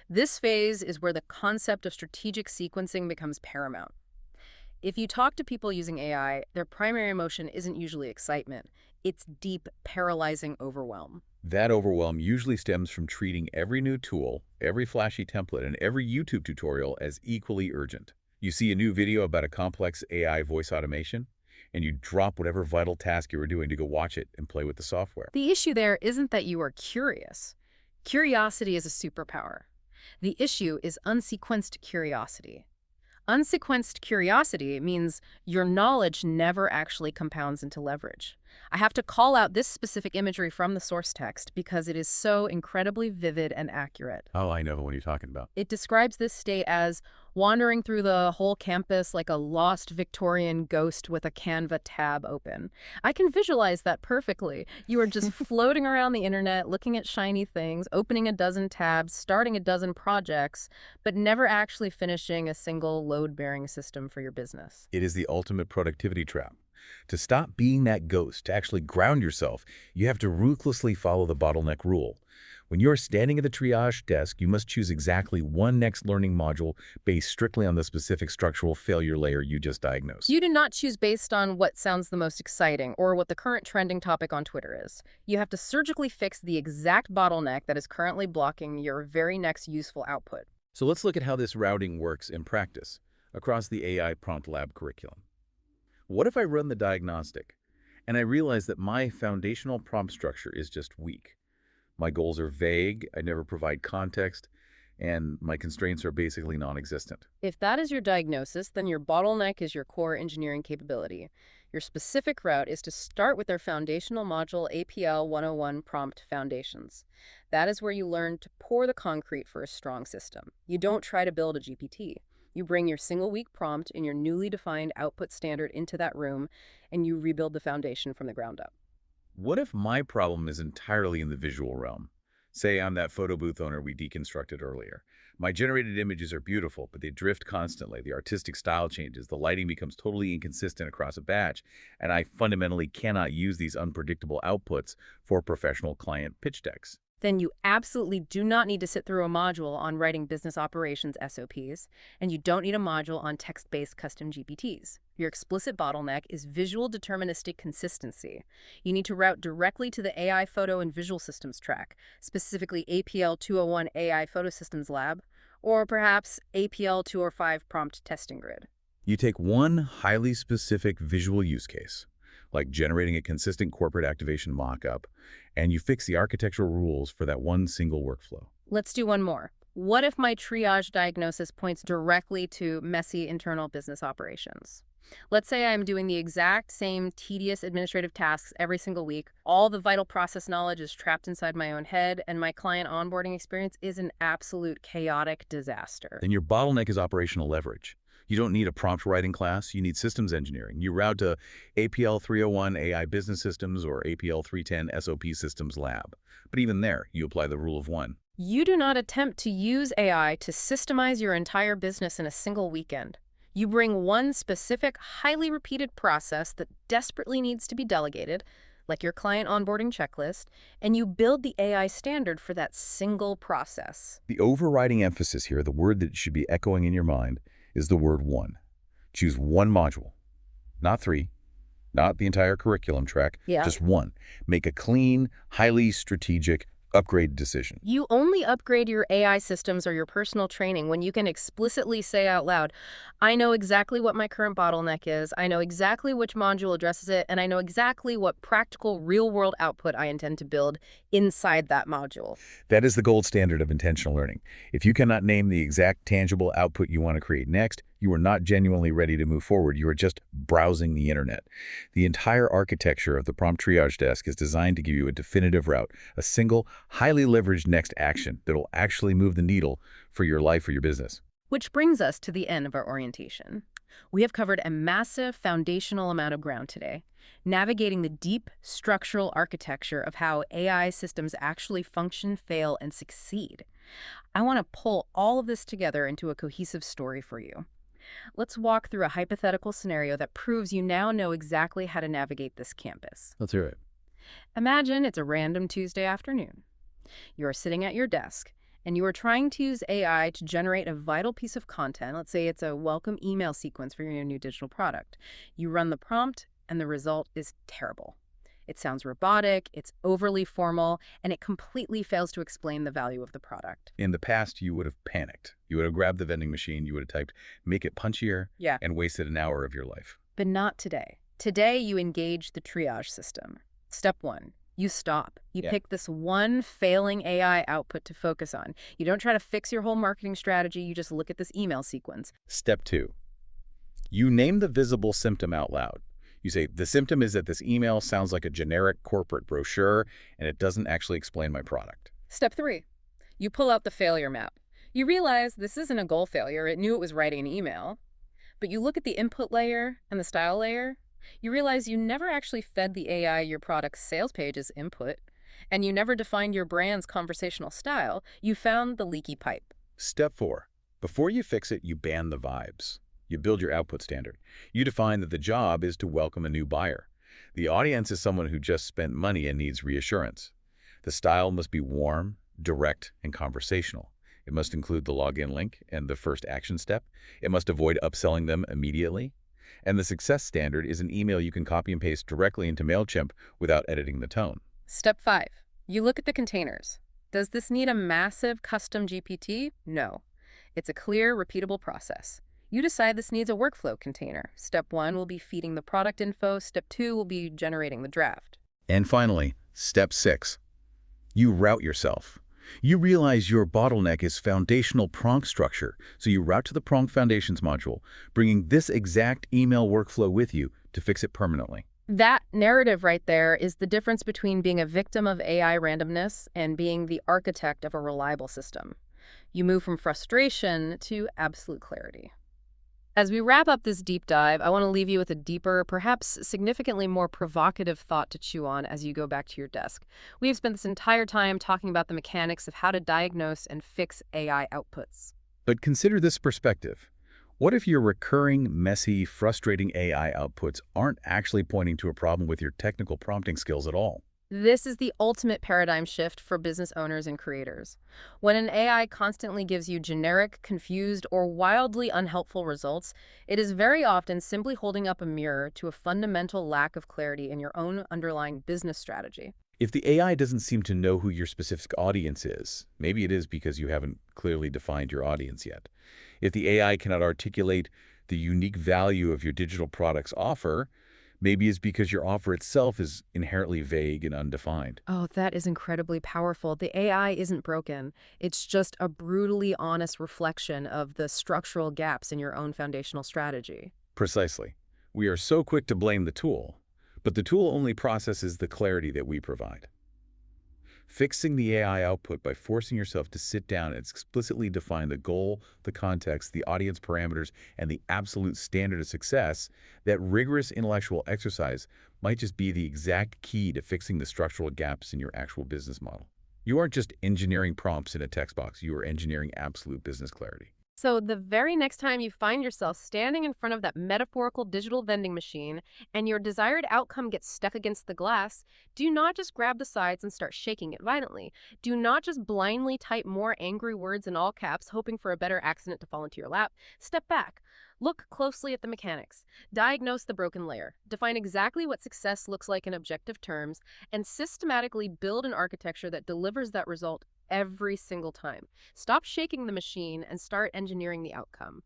A: This phase is where the concept of strategic sequencing becomes paramount. If you talk to people using AI, their primary emotion isn't usually excitement. It's deep, paralyzing overwhelm.
B: That overwhelm usually stems from treating every new tool, every flashy template, and every YouTube tutorial as equally urgent. You see a new video about a complex AI voice automation, and you drop whatever vital task you were doing to go watch it and play with the software.
A: The issue there isn't that you are curious. Curiosity is a superpower. The issue is unsequenced curiosity. Unsequenced curiosity means your knowledge never actually compounds into leverage. I have to call out this specific imagery from the source text because it is so incredibly vivid and accurate.
B: Oh, I know what you're talking about.
A: It describes this state as wandering through the whole campus like a lost Victorian ghost with a Canva tab open. I can visualize that perfectly. You are just floating around the internet, looking at shiny things, opening a dozen tabs, starting a dozen projects, but never actually finishing a single load-bearing system for your business.
B: It is the ultimate productivity trap. To stop being that ghost, to actually ground yourself, you have to ruthlessly follow the bottleneck rule. When you're standing at the triage desk, you must choose exactly one next learning module based strictly on the specific structural failure layer you just diagnosed.
A: You do not choose based on what sounds the most exciting or what the current trending topic on Twitter is. You have to surgically fix the exact bottleneck that is currently blocking your very next useful output.
B: So let's look at how this routing works in practice across the AI Prompt Lab curriculum. What if I run the diagnostic and I realize that my foundational prompt structure is just weak? My goals are vague, I never provide context, and my constraints are basically non-existent.
A: If that is your diagnosis, then your bottleneck is your core engineering capability. Your specific route is to start with their foundational module APL 101 Prompt Foundations. That is where you learn to pour the concrete for a strong system. You don't try to build a GPT. You bring your single week prompt and your newly defined output standard into that room, and you rebuild the foundation from the ground up.
B: What if my problem is entirely in the visual realm? Say I'm that photo booth owner we deconstructed earlier. My generated images are beautiful, but they drift constantly. The artistic style changes. The lighting becomes totally inconsistent across a batch, and I fundamentally cannot use these unpredictable outputs for professional client pitch decks.
A: Then you absolutely do not need to sit through a module on writing business operations SOPs, and you don't need a module on text-based custom GPTs. Your explicit bottleneck is visual deterministic consistency. You need to route directly to the AI Photo and Visual Systems track, specifically APL 201 AI Photo Systems Lab, or perhaps APL 205 Prompt Testing Grid.
B: You take one highly specific visual use case, like generating a consistent corporate activation mockup, and you fix the architectural rules for that one single workflow.
A: Let's do one more. What if my triage diagnosis points directly to messy internal business operations? Let's say I'm doing the exact same tedious administrative tasks every single week. All the vital process knowledge is trapped inside my own head, and my client onboarding experience is an absolute chaotic disaster.
B: Then your bottleneck is operational leverage. You don't need a prompt writing class, you need systems engineering. You route to APL 301 AI Business Systems or APL 310 SOP Systems Lab. But even there, you apply the rule of one.
A: You do not attempt to use AI to systemize your entire business in a single weekend. You bring one specific, highly repeated process that desperately needs to be delegated, like your client onboarding checklist, and you build the AI standard for that single process.
B: The overriding emphasis here, the word that should be echoing in your mind, is the word one. Choose one module, not three, not the entire curriculum track, just one. Make a clean, highly strategic upgrade decision.
A: You only upgrade your AI systems or your personal training when you can explicitly say out loud, I know exactly what my current bottleneck is, I know exactly which module addresses it, and I know exactly what practical real-world output I intend to build inside that module.
B: That is the gold standard of intentional learning. If you cannot name the exact tangible output you want to create next, you are not genuinely ready to move forward. You are just browsing the internet. The entire architecture of the prompt triage desk is designed to give you a definitive route, a single, highly leveraged next action that will actually move the needle for your life or your business.
A: Which brings us to the end of our orientation. We have covered a massive foundational amount of ground today, navigating the deep structural architecture of how AI systems actually function, fail, and succeed. I want to pull all of this together into a cohesive story for you. Let's walk through a hypothetical scenario that proves you now know exactly how to navigate this campus.
B: Let's hear it.
A: Imagine it's a random Tuesday afternoon. You are sitting at your desk, and you are trying to use AI to generate a vital piece of content. Let's say it's a welcome email sequence for your new digital product. You run the prompt, and the result is terrible. It sounds robotic, it's overly formal, and it completely fails to explain the value of the product.
B: In the past, you would have panicked. You would have grabbed the vending machine, you would have typed, make it punchier, and wasted an hour of your life.
A: But not today. Today, you engage the triage system. Step one, you stop. You pick this one failing AI output to focus on. You don't try to fix your whole marketing strategy, you just look at this email sequence.
B: Step two, you name the visible symptom out loud. You say, the symptom is that this email sounds like a generic corporate brochure and it doesn't actually explain my product.
A: Step three, you pull out the failure map. You realize this isn't a goal failure. It knew it was writing an email. But you look at the input layer and the style layer. You realize you never actually fed the AI your product's sales page's input, and you never defined your brand's conversational style. You found the leaky pipe.
B: Step four, before you fix it, you ban the vibes. You build your output standard. You define that the job is to welcome a new buyer. The audience is someone who just spent money and needs reassurance. The style must be warm, direct, and conversational. It must include the login link and the first action step. It must avoid upselling them immediately. And the success standard is an email you can copy and paste directly into MailChimp without editing the tone.
A: Step five, you look at the containers. Does this need a massive custom GPT? No. It's a clear, repeatable process. You decide this needs a workflow container. Step one will be feeding the product info. Step two will be generating the draft.
B: And finally, step six, you route yourself. You realize your bottleneck is foundational prompt structure, so you route to the Prompt Foundations module, bringing this exact email workflow with you to fix it permanently.
A: That narrative right there is the difference between being a victim of AI randomness and being the architect of a reliable system. You move from frustration to absolute clarity. As we wrap up this deep dive, I want to leave you with a deeper, perhaps significantly more provocative thought to chew on as you go back to your desk. We've spent this entire time talking about the mechanics of how to diagnose and fix AI outputs.
B: But consider this perspective. What if your recurring, messy, frustrating AI outputs aren't actually pointing to a problem with your technical prompting skills at all?
A: This is the ultimate paradigm shift for business owners and creators. When an AI constantly gives you generic, confused, or wildly unhelpful results, it is very often simply holding up a mirror to a fundamental lack of clarity in your own underlying business strategy.
B: If the AI doesn't seem to know who your specific audience is, maybe it is because you haven't clearly defined your audience yet. If the AI cannot articulate the unique value of your digital products offer, maybe it's because your offer itself is inherently vague and undefined.
A: Oh, that is incredibly powerful. The AI isn't broken. It's just a brutally honest reflection of the structural gaps in your own foundational strategy.
B: Precisely. We are so quick to blame the tool, but the tool only processes the clarity that we provide. Fixing the AI output by forcing yourself to sit down and explicitly define the goal, the context, the audience parameters, and the absolute standard of success, that rigorous intellectual exercise might just be the exact key to fixing the structural gaps in your actual business model. You aren't just engineering prompts in a text box, you are engineering absolute business clarity.
A: So, the very next time you find yourself standing in front of that metaphorical digital vending machine and your desired outcome gets stuck against the glass, do not just grab the sides and start shaking it violently. Do not just blindly type more angry words in all caps, hoping for a better accident to fall into your lap. Step back. Look closely at the mechanics. Diagnose the broken layer. Define exactly what success looks like in objective terms, and systematically build an architecture that delivers that result every single time. Stop shaking the machine and start engineering the outcome.